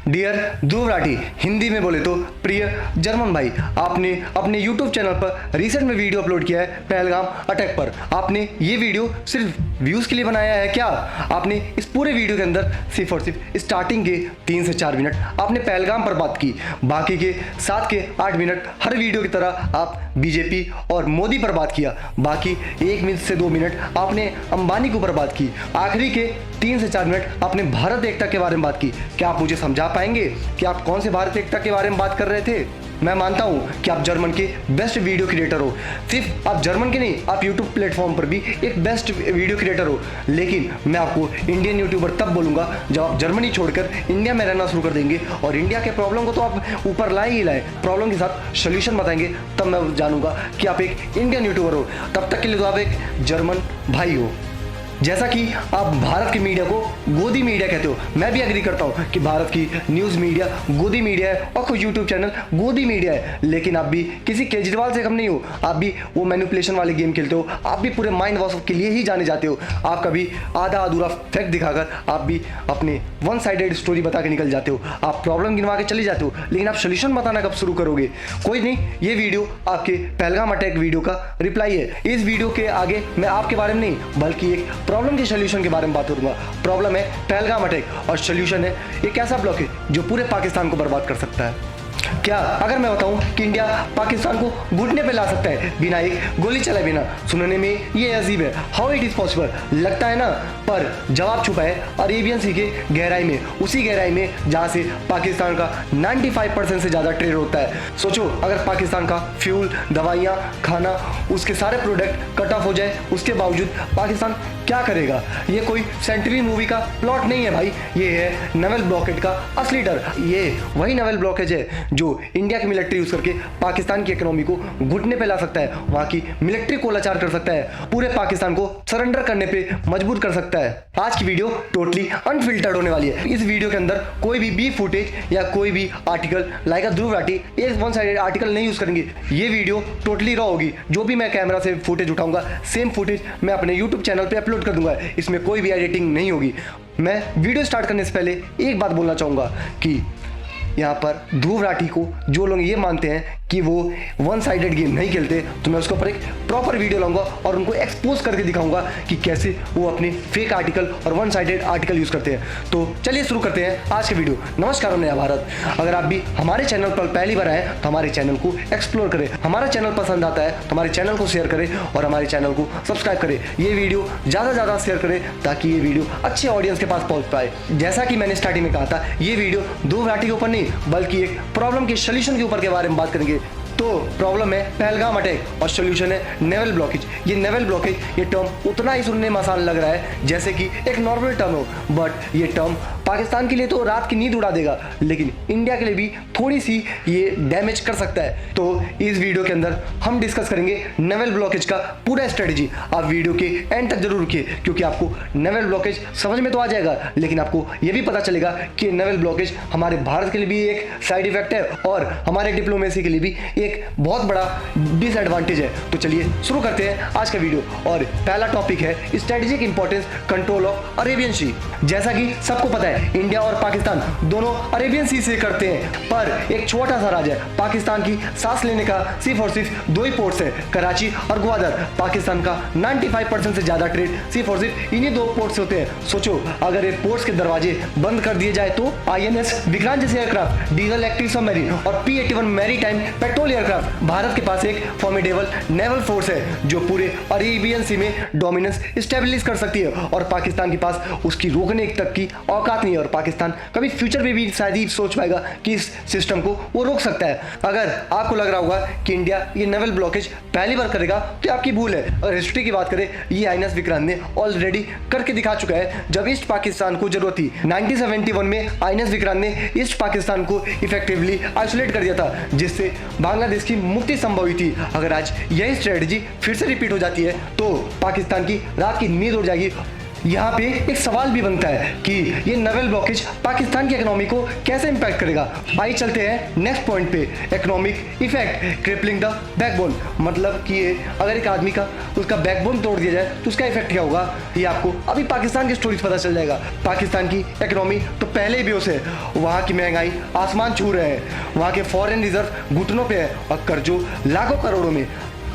Dear Dhruv Rathee, Hindi में बोले तो प्रिय जर्मन भाई, आपने अपने YouTube चैनल पर रिसेंट में वीडियो अपलोड किया है पहलगाम अटैक पर। आपने ये वीडियो सिर्फ व्यूज़ के लिए बनाया है क्या? आपने इस पूरे वीडियो के अंदर सिर्फ और सिर्फ स्टार्टिंग के 3 से 4 मिनट आपने पहलगाम पर बात की, बाकी के 7 के 8 मिनट हर वीडियो की तरह आप बीजेपी और मोदी पर बात किया, बाकी 1 मिनट से 2 मिनट आपने अंबानी के ऊपर बात की, आखिरी के 3 से 4 मिनट आपने भारत एकता के बारे में बात की। क्या आप मुझे समझा पाएंगे कि आप कौन से भारत एकता के बारे में बात कर रहे थे? मैं मानता हूं कि आप जर्मन के बेस्ट वीडियो क्रिएटर हो, सिर्फ आप जर्मन के नहीं, आप यूट्यूब प्लेटफॉर्म पर भी एक बेस्ट वीडियो क्रिएटर हो। लेकिन मैं आपको इंडियन यूट्यूबर तब बोलूंगा जब आप जर्मनी छोड़कर इंडिया में रहना शुरू कर देंगे और इंडिया के प्रॉब्लम को तो आप ऊपर लाए ही लाए, प्रॉब्लम के साथ सोल्यूशन बताएंगे, तब मैं जानूंगा कि आप एक इंडियन यूट्यूबर हो। तब तक के लिए तो आप एक जर्मन भाई हो। जैसा कि आप भारत की मीडिया को गोदी मीडिया कहते हो, मैं भी एग्री करता हूं कि भारत की न्यूज़ मीडिया गोदी मीडिया है और कुछ यूट्यूब चैनल गोदी मीडिया है, लेकिन आप भी किसी केजरीवाल से कम नहीं हो। आप भी वो मैनिपुलेशन वाले गेम खेलते हो, आप भी पूरे माइंड वॉश के लिए ही जाने जाते हो। आप कभी आधा अधूरा फैक्ट दिखाकर आप भी अपने वन साइडेड स्टोरी बता के निकल जाते हो, आप प्रॉब्लम गिनवा के चले जाते हो, लेकिन आप सोल्यूशन बताना कब शुरू करोगे? कोई नहीं, ये वीडियो आपके पहलगाम अटैक वीडियो का रिप्लाई है। इस वीडियो के आगे मैं आपके बारे में नहीं बल्कि एक प्रॉब्लम के सोल्यूशन के बारे में बात करूंगा। प्रॉब्लम है पहलगाम अटैक और सोल्यूशन है एक ऐसा ब्लॉक है जो पूरे पाकिस्तान को बर्बाद कर सकता है। क्या अगर मैं बताऊं कि इंडिया पाकिस्तान को घुटने पे ला सकता है बिना एक गोली चलाए बिना? सुनने में ये अजीब है, हाउ इट इज पॉसिबल लगता है ना, पर जवाब छुपा है अरेबियन सी के गहराई में, उसी गहराई में जहां से पाकिस्तान का 95% से ज्यादा ट्रेड होता है। सोचो, अगर पाकिस्तान का फ्यूल, दवाइयाँ, खाना, उसके सारे प्रोडक्ट कट ऑफ हो जाए, उसके बावजूद पाकिस्तान क्या करेगा? ये कोई सेंचुरी मूवी का प्लॉट नहीं है भाई, ये है नेवल ब्लॉकेज का असली डर। ये वही नेवल ब्लॉकेज है जो इंडिया की मिलिट्री यूज करके पाकिस्तान की इकोनॉमी को घुटने पे ला सकता है, वहां की मिलिट्री को लाचार कर सकता है, पूरे पाकिस्तान को सरेंडर करने पे मजबूर कर सकता है। आज की वीडियो टोटली अनफिल्टर्ड होने वाली है। इस वीडियो के अंदर कोई भी बी फुटेज या कोई भी आर्टिकल लाइक ध्रुव राठी एक वन साइडेड आर्टिकल नहीं यूज करेंगे। ये वीडियो टोटली रॉ होगी। जो भी मैं कैमरा से फुटेज उठाऊंगा सेम फुटेज मैं अपने यूट्यूब चैनल पे अपलोड कर दूंगा, इसमें कोई भी एडिटिंग नहीं होगी। मैं वीडियो स्टार्ट करने से पहले एक बात बोलना चाहूंगा कि यहाँ पर ध्रुव राठी को जो लोग ये मानते हैं कि वो वन साइडेड गेम नहीं खेलते, तो मैं उसके ऊपर एक प्रॉपर वीडियो लाऊंगा और उनको एक्सपोज करके दिखाऊंगा कि कैसे वो अपने फेक आर्टिकल और वन साइडेड आर्टिकल यूज करते हैं। तो चलिए शुरू करते हैं आज के वीडियो। नमस्कार नया भारत, अगर आप भी हमारे चैनल पर पहली बार आए तो हमारे चैनल को एक्सप्लोर करें, हमारा चैनल पसंद आता है तो हमारे चैनल को शेयर करें और हमारे चैनल को सब्सक्राइब करें। ये वीडियो ज़्यादा से ज़्यादा शेयर करें ताकि ये वीडियो अच्छे ऑडियंस के पास पहुंच पाए। जैसा कि मैंने स्टार्टिंग में कहा था, ये वीडियो ध्रुव राठी के ऊपर नहीं बल्कि एक प्रॉब्लम के सोल्यूशन के ऊपर के बारे में बात करेंगे। तो प्रॉब्लम है पहलगाम अटैक और सोल्यूशन है नेवल ब्लॉकेज। ये नेवल ब्लॉकेज, ये टर्म उतना ही सुनने में आसान लग रहा है जैसे कि एक नॉर्मल टर्म हो, बट ये टर्म पाकिस्तान के लिए तो रात की नींद उड़ा देगा, लेकिन इंडिया के लिए भी थोड़ी सी ये डैमेज कर सकता है। तो इस वीडियो के अंदर हम डिस्कस करेंगे नेवल ब्लॉकेज का पूरा स्ट्रेटजी। आप वीडियो के एंड तक जरूर रुकिए क्योंकि आपको नेवल ब्लॉकेज समझ में तो आ जाएगा, लेकिन आपको ये भी पता चलेगा कि नेवल ब्लॉकेज हमारे भारत के लिए भी एक साइड इफेक्ट है और हमारे डिप्लोमेसी के लिए भी एक बहुत बड़ा डिसएडवांटेज है। तो चलिए शुरू करते हैं आज का वीडियो और पहला टॉपिक है strategic importance control of Arabian sea. जैसा कि सबको पता है इंडिया और पाकिस्तान दोनों अरेबियन सी से करते हैं, पर एक छोटा सा राज्य है पाकिस्तान की सांस लेने का सिर्फ और सिर्फ 2 ही पोर्ट्स है, कराची और ग्वादर। पाकिस्तान का 95% से ज्यादा ट्रेड सिर्फ और सिर्फ इन्हीं 2 पोर्ट से होते हैं। सोचो, अगर ये पोर्ट्स के दरवाजे बंद कर दिए जाए तो INS विक्रांत जैसे एयरक्राफ्ट, डीजल एक्टिव सबमरीन और P-81 maritime petrol aircraft, Bharat के पास एक फॉर्मिडेबल नेवल फोर्स है जो पूरे अरेबियन सी में डोमिनेंस स्टेबलिश कर सकती है और पाकिस्तान के पास उसकी रोकने तक की औकात नहीं है और पाकिस्तान कभी फ्यूचर में भी शायद ही सोच पाएगा कि इस सिस्टम को वो रोक सकता है। अगर आपको लग रहा होगा कि इंडिया ये नेवल ब्लॉकेज पहली बार करेगा तो आपकी भूल है। अगर हिस्ट्री की बात करें, ये INS विक्रांत ने ऑलरेडी करके दिखा चुका है। जब ईस्ट पाकिस्तान को जरूरत थी 1971 में INS विक्रांत ने ईस्ट पाकिस्तान को इफेक्टिवली आइसोलेट कर दिया था, जिससे बांग्लादेश की मुक्ति संभव हुई थी। अगर आज यही स्ट्रेटजी फिर से रिपीट हो जाती है तो पाकिस्तान की रात की नींद उड़ जाएगी। यहाँ पे एक सवाल भी बनता है कि ये नेवल ब्लॉकेज पाकिस्तान की इकोनॉमी को कैसे इंपैक्ट करेगा। आइए चलते हैं नेक्स्ट पॉइंट पे, economic effect crippling the backbone. मतलब कि अगर एक आदमी का उसका बैकबोन तोड़ दिया जाए तो उसका इफेक्ट क्या होगा, ये आपको अभी पाकिस्तान की स्टोरीज पता चल जाएगा। पाकिस्तान की इकोनॉमी तो पहले ही बेहोश है, वहाँ की महंगाई आसमान छू रहे हैं, वहाँ के फॉरेन रिजर्व घुटनों पे है और कर्जों लाखों करोड़ों में।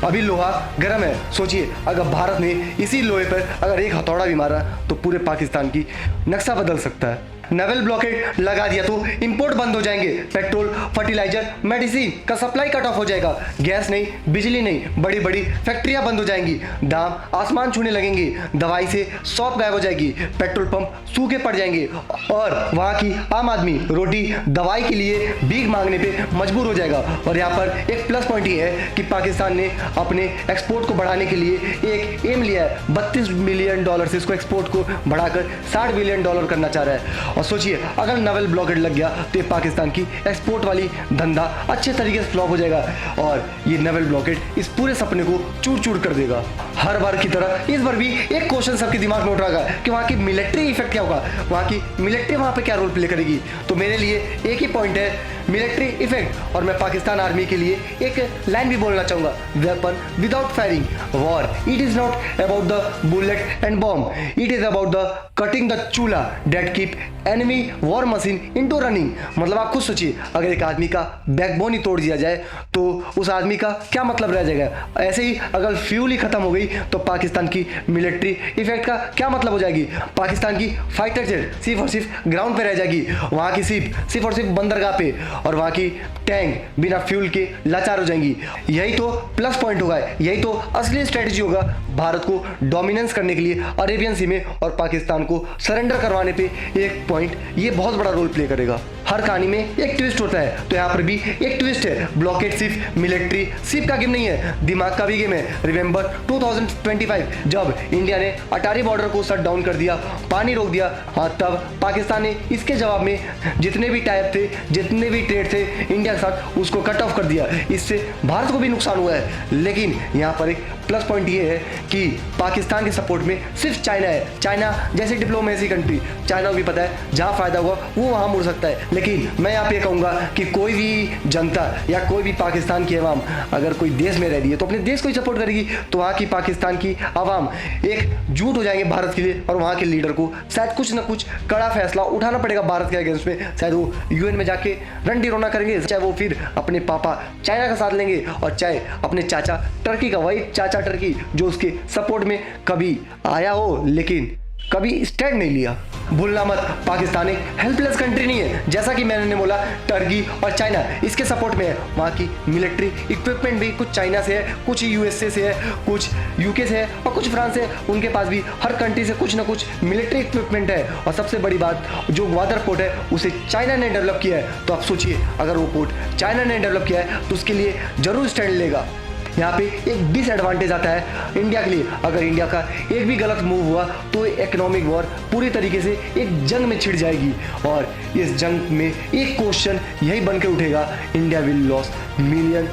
अभी लोहा गर्म है। सोचिए अगर भारत ने इसी लोहे पर अगर एक हथौड़ा भी मारा तो पूरे पाकिस्तान की नक्शा बदल सकता है। नेवल ब्लॉकेड लगा दिया तो इंपोर्ट बंद हो जाएंगे, पेट्रोल, फर्टिलाइजर, मेडिसिन का सप्लाई कट ऑफ हो जाएगा, गैस नहीं, बिजली नहीं, बड़ी बड़ी फैक्ट्रियां बंद हो जाएंगी, दाम आसमान छूने लगेंगे, दवाई से सौंफ गायब हो जाएगी, पेट्रोल पंप सूखे पड़ जाएंगे और वहां की आम आदमी रोटी दवाई के लिए भीख मांगने पे मजबूर हो जाएगा। और यहाँ पर एक प्लस पॉइंट ये है कि पाकिस्तान ने अपने एक्सपोर्ट को बढ़ाने के लिए एक एम लिया है, $32 बिलियन से इसको एक्सपोर्ट को बढ़ाकर $60 बिलियन करना चाह रहा है। और सोचिए अगर नेवल ब्लॉकेड लग गया तो ये पाकिस्तान की एक्सपोर्ट वाली धंधा अच्छे तरीके से फ्लॉप हो जाएगा और ये नेवल ब्लॉकेड इस पूरे सपने को चूर चूर कर देगा। हर बार की तरह इस बार भी एक क्वेश्चन सबके दिमाग में उठ रहा है कि वहाँ की मिलिट्री इफेक्ट क्या होगा, वहाँ की मिलिट्री वहाँ पे क्या रोल प्ले करेगी। तो मेरे लिए एक ही पॉइंट है, मिलिट्री इफेक्ट। और मैं पाकिस्तान आर्मी के लिए एक लाइन भी बोलना चाहूंगा, weapon without firing war it is not about the bullet and bomb, it is about the cutting the chulha that keep enemy war machine into running. मतलब आप खुद सोचिए अगर एक आदमी का बैकबोन ही तोड़ दिया जाए तो उस आदमी का क्या मतलब रह जाएगा। ऐसे ही अगर फ्यूल ही खत्म हो गई तो पाकिस्तान की मिलिट्री इफेक्ट का क्या मतलब हो जाएगी। पाकिस्तान की फाइटर जेट सिर्फ और सिर्फ ग्राउंड पे रह जाएगी, वहां की सिर्फ और सिर्फ बंदरगाह पे, और वहां की टैंक बिना फ्यूल के लाचार हो जाएंगी। यही तो प्लस पॉइंट होगा, यही तो असली स्ट्रेटजी होगा भारत को डोमिनेंस करने के लिए अरेबियन सी में और पाकिस्तान को सरेंडर करवाने पे। एक पॉइंट ये बहुत बड़ा रोल प्ले करेगा। हर कहानी में एक ट्विस्ट होता है तो यहाँ पर भी एक ट्विस्ट है। ब्लॉकेड सिर्फ मिलिट्री सिर्फ का गेम नहीं है, दिमाग का भी गेम है। रिमेंबर 2025 जब इंडिया ने अटारी बॉर्डर को शट डाउन कर दिया, पानी रोक दिया, हाँ तब पाकिस्तान ने इसके जवाब में जितने भी टाइप थे, जितने भी ट्रेड थे इंडिया के साथ, उसको कट ऑफ कर दिया। इससे भारत को भी नुकसान हुआ है। लेकिन यहाँ पर एक प्लस पॉइंट ये है कि पाकिस्तान के सपोर्ट में सिर्फ चाइना है। चाइना जैसे डिप्लोमेसी कंट्री, चाइना को भी पता है जहाँ फायदा हुआ वो वहाँ मुड़ सकता है। लेकिन मैं यहाँ पे कहूँगा कि कोई भी जनता या कोई भी पाकिस्तान की आवाम अगर कोई देश में रह रही है तो अपने देश को ही सपोर्ट करेगी। तो वहाँ की पाकिस्तान की आवाम एकजुट हो जाएंगे भारत के लिए और वहाँ के लीडर को शायद कुछ ना कुछ कड़ा फैसला उठाना पड़ेगा भारत के अगेंस्ट में। शायद वो यूएन में जाके रंडी रोना करेंगे, चाहे वो फिर अपने पापा चाइना का साथ लेंगे और चाहे अपने चाचा टर्की का, वही चाचा टर्की जो उसके सपोर्ट में कभी आया हो लेकिन कभी स्टैंड नहीं लिया। भूलना मत पाकिस्तान एक हेल्पलेस कंट्री नहीं है, जैसा कि मैंने बोला टर्की और चाइना इसके सपोर्ट में है। वहाँ की मिलिट्री इक्विपमेंट भी कुछ चाइना से है, कुछ यूएसए से है, कुछ यूके से है और कुछ फ्रांस से है। उनके पास भी हर कंट्री से कुछ ना कुछ मिलिट्री इक्विपमेंट है। और सबसे बड़ी बात, जो ग्वादर पोर्ट है उसे चाइना ने डेवलप किया है। तो आप सोचिए अगर वो पोर्ट चाइना ने डेवलप किया है तो उसके लिए जरूर स्टैंड लेगा। यहाँ पे एक डिसएडवांटेज आता है इंडिया के लिए, अगर इंडिया का एक भी गलत मूव हुआ तो इकोनॉमिक वॉर पूरी तरीके से एक जंग में छिड़ जाएगी। और इस जंग में एक क्वेश्चन यही बन के उठेगा, India will loss $million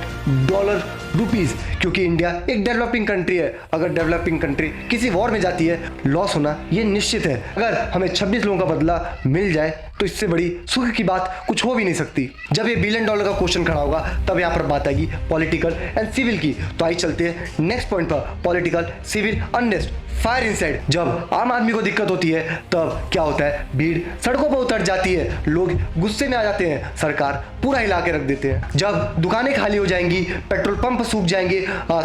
rupees, क्योंकि इंडिया एक डेवलपिंग कंट्री है। अगर डेवलपिंग कंट्री किसी वॉर में जाती है लॉस होना ये निश्चित है। अगर हमें 26 लोगों का बदला मिल जाए तो इससे बड़ी सुख की बात कुछ हो भी नहीं सकती। जब ये $1 बिलियन का क्वेश्चन खड़ा होगा तब यहाँ पर बात आएगी पॉलिटिकल एंड सिविल की। तो आइए चलते हैं नेक्स्ट पॉइंट पर, political civil unrest fire inside. जब आम आदमी को दिक्कत होती है तब क्या होता है, भीड़ सड़कों पर उतर जाती है, लोग गुस्से में आ जाते हैं, सरकार पूरा हिला के रख देते हैं। जब दुकानें खाली हो जाएंगी, पेट्रोल पंप सूख जाएंगे,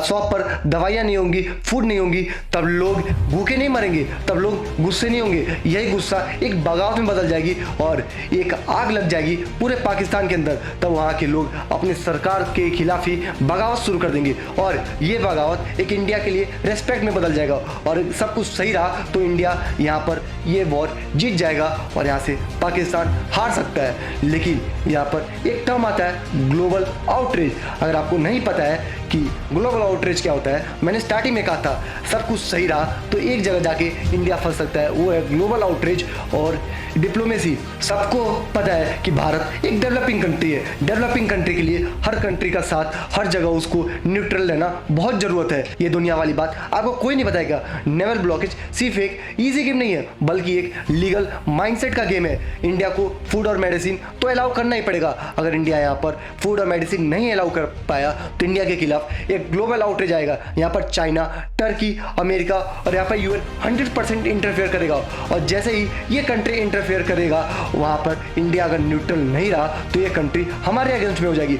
शॉप पर दवाइयां नहीं होंगी, फूड नहीं होंगी, तब लोग भूखे नहीं मरेंगे, तब लोग गुस्से नहीं होंगे। यही गुस्सा एक बगावत में बदल जाएगी और एक आग लग जाएगी पूरे पाकिस्तान के अंदर। तब वहाँ के लोग अपने सरकार के खिलाफ ही बगावत शुरू कर देंगे और ये बगावत एक इंडिया के लिए रेस्पेक्ट में बदल जाएगा। और सब कुछ सही रहा तो इंडिया यहाँ पर ये वॉर जीत जाएगा और यहाँ से पाकिस्तान हार सकता है। लेकिन यहाँ पर एक टर्म आता है ग्लोबल आउटरीच। अगर आपको नहीं पता है कि ग्लोबल आउटरीच क्या होता है। मैंने स्टार्टिंग में कहा था सब कुछ सही रहा तो एक जगह जाके इंडिया फंस सकता है, वो है ग्लोबल आउटरीच और डिप्लोमेसी। सबको पता है कि भारत एक डेवलपिंग कंट्री है। डेवलपिंग कंट्री के लिए हर कंट्री का साथ, हर जगह उसको न्यूट्रल रहना बहुत जरूरत है। ये दुनिया वाली बात आपको कोई नहीं बताएगा। नेवल ब्लॉकेज सिर्फ एक इजी गेम नहीं है बल्कि एक लीगल माइंडसेट का गेम है। इंडिया को फूड और मेडिसिन तो अलाउ करना ही पड़ेगा। अगर इंडिया यहाँ पर फूड और मेडिसिन नहीं अलाउ कर पाया तो इंडिया के खिलाफ एक ग्लोबल आउटरीच आएगा। यहाँ पर चाइना, टर्की, अमेरिका और यहाँ पर यूएन 100% इंटरफेयर करेगा। और जैसे ही ये कंट्री इंटरफेयर करेगा वहाँ पर इंडिया अगर न्यूट्रल नहीं रहा तो ये कंट्री हमारे अगेंस्ट में हो जाएगी।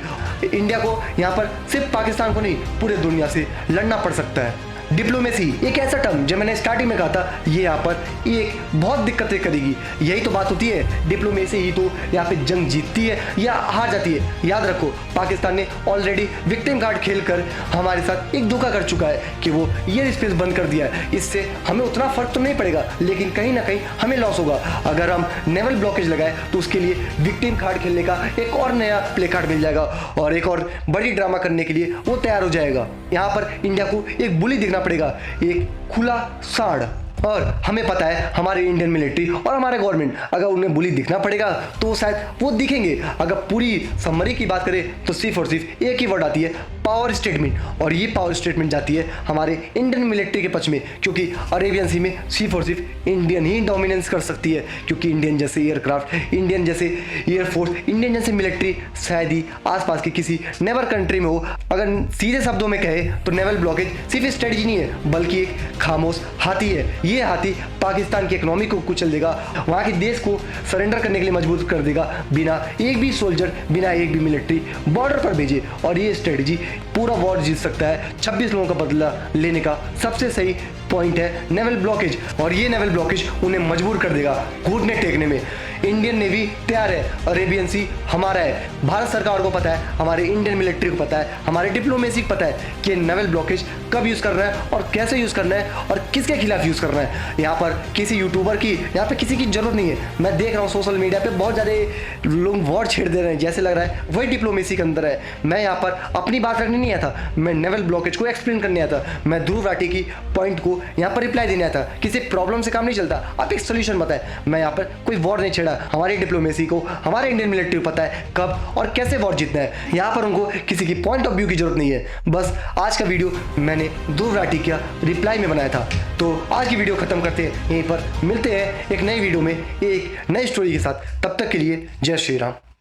इंडिया को यहाँ पर सिर्फ पाकिस्तान को नहीं पूरे दुनिया से लड़ना पड़ सकता है। डिप्लोमेसी एक ऐसा टर्म जो मैंने स्टार्टिंग में कहा था, ये यहाँ पर एक बहुत दिक्कतें करेगी। यही तो बात होती है, डिप्लोमेसी ही तो यहाँ पे जंग जीतती है या हार जाती है। याद रखो पाकिस्तान ने ऑलरेडी विक्टिम कार्ड खेलकर हमारे साथ एक धोखा कर चुका है कि वो ये स्पेस बंद कर दिया है। इससे हमें उतना फर्क तो नहीं पड़ेगा लेकिन कहीं ना कहीं हमें लॉस होगा। अगर हम नेवल ब्लॉकेज लगाए तो उसके लिए विक्टिम कार्ड खेलने का एक और नया प्ले कार्ड मिल जाएगा और एक और बड़ी ड्रामा करने के लिए वो तैयार हो जाएगा। यहाँ पर इंडिया को एक बुली दिखना पड़ेगा, एक खुला सांड। और हमें पता है हमारे इंडियन मिलिट्री और हमारे गवर्नमेंट, अगर उन्हें बुली दिखना पड़ेगा तो शायद वो दिखेंगे। अगर पूरी समरी की बात करें तो सिर्फ और सिर्फ एक ही वर्ड आती है, पावर स्टेटमेंट। और ये पावर स्टेटमेंट जाती है हमारे इंडियन मिलिट्री के पक्ष में, क्योंकि अरेबियन सी में सिर्फ और सिर्फ इंडियन ही डोमिनेंस कर सकती है। क्योंकि इंडियन जैसे एयरक्राफ्ट, इंडियन जैसे एयरफोर्स, इंडियन जैसे मिलिट्री शायद ही आसपास की किसी नेबर कंट्री में हो। अगर सीधे शब्दों में कहे तो नेवल ब्लॉकेज सिर्फ स्ट्रेटजी नहीं है बल्कि एक खामोश हाथी है। ये हाथी पाकिस्तान की इकोनॉमी को कुचल देगा, वहां के देश को सरेंडर करने के लिए मजबूर कर देगा बिना एक भी सोल्जर, बिना एक भी मिलिट्री बॉर्डर पर भेजे। और ये स्ट्रेटजी पूरा वॉर जीत सकता है। 26 लोगों का बदला लेने का सबसे सही पॉइंट है नेवल ब्लॉकेज। और ये नेवल ब्लॉकेज उन्हें मजबूर कर देगा घुटने टेकने में। इंडियन नेवी तैयार है, अरेबियन सी हमारा है। भारत सरकार को पता है, हमारे इंडियन मिलिट्री को पता है, हमारे डिप्लोमेसी को पता है कि नेवल ब्लॉकेज कब यूज करना है और कैसे यूज करना है और किसके खिलाफ यूज करना है। यहाँ पर किसी यूट्यूबर की, यहाँ पे किसी की जरूरत नहीं है। मैं देख रहा हूँ सोशल मीडिया पे बहुत ज़्यादा लोग वॉर छेड़ दे रहे हैं, जैसे लग रहा है वही डिप्लोमेसी के अंदर है। मैं यहाँ पर अपनी बात रखने नहीं आया था, मैं नेवल ब्लॉकेज को एक्सप्लेन करने आया था। मैं ध्रुव राठी की पॉइंट को यहाँ पर रिप्लाई देने आया था। किसी प्रॉब्लम से काम नहीं चलता, आप एक सोल्यूशन बताएं। मैं यहाँ पर कोई वॉर नहीं छेड़ा। हमारी डिप्लोमेसी को, हमारे इंडियन मिलिट्री को पता है कब और कैसे वॉर जीतना है। यहाँ पर उनको किसी की पॉइंट ऑफ व्यू की जरूरत नहीं है। बस आज का वीडियो मैंने ध्रुव राठी का रिप्लाई में बनाया था। तो आज की वीडियो खत्म करते हैं यहीं पर। मिलते हैं एक नई वीडियो में एक नई स्टोरी के साथ। तब तक के लिए जय श्री राम।